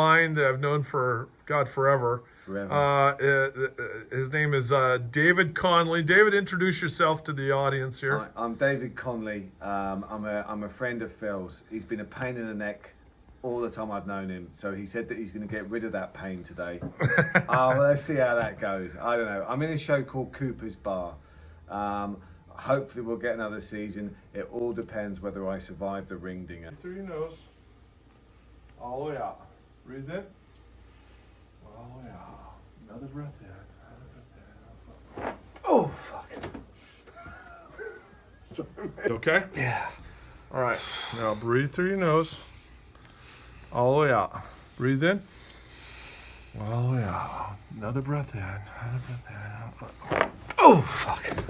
Mine that I've known for, God, forever. His name is David Conley. David, introduce yourself to the audience here. Hi, I'm David Conley. I'm a friend of Phil's. He's been a pain in the neck all the time I've known him. So he said that he's going to get rid of that pain today. Well, let's see how that goes. I don't know. I'm in a show called Cooper's Bar. Hopefully we'll get another season. It all depends whether I survive the ring dinger. Through your nose, all the way out. Breathe in, all the way out. Another breath in. Oh, fuck. Okay? Yeah. All right. Now breathe through your nose, all the way out. Breathe in, all the way out. Another breath in. Another breath in. Oh, fuck.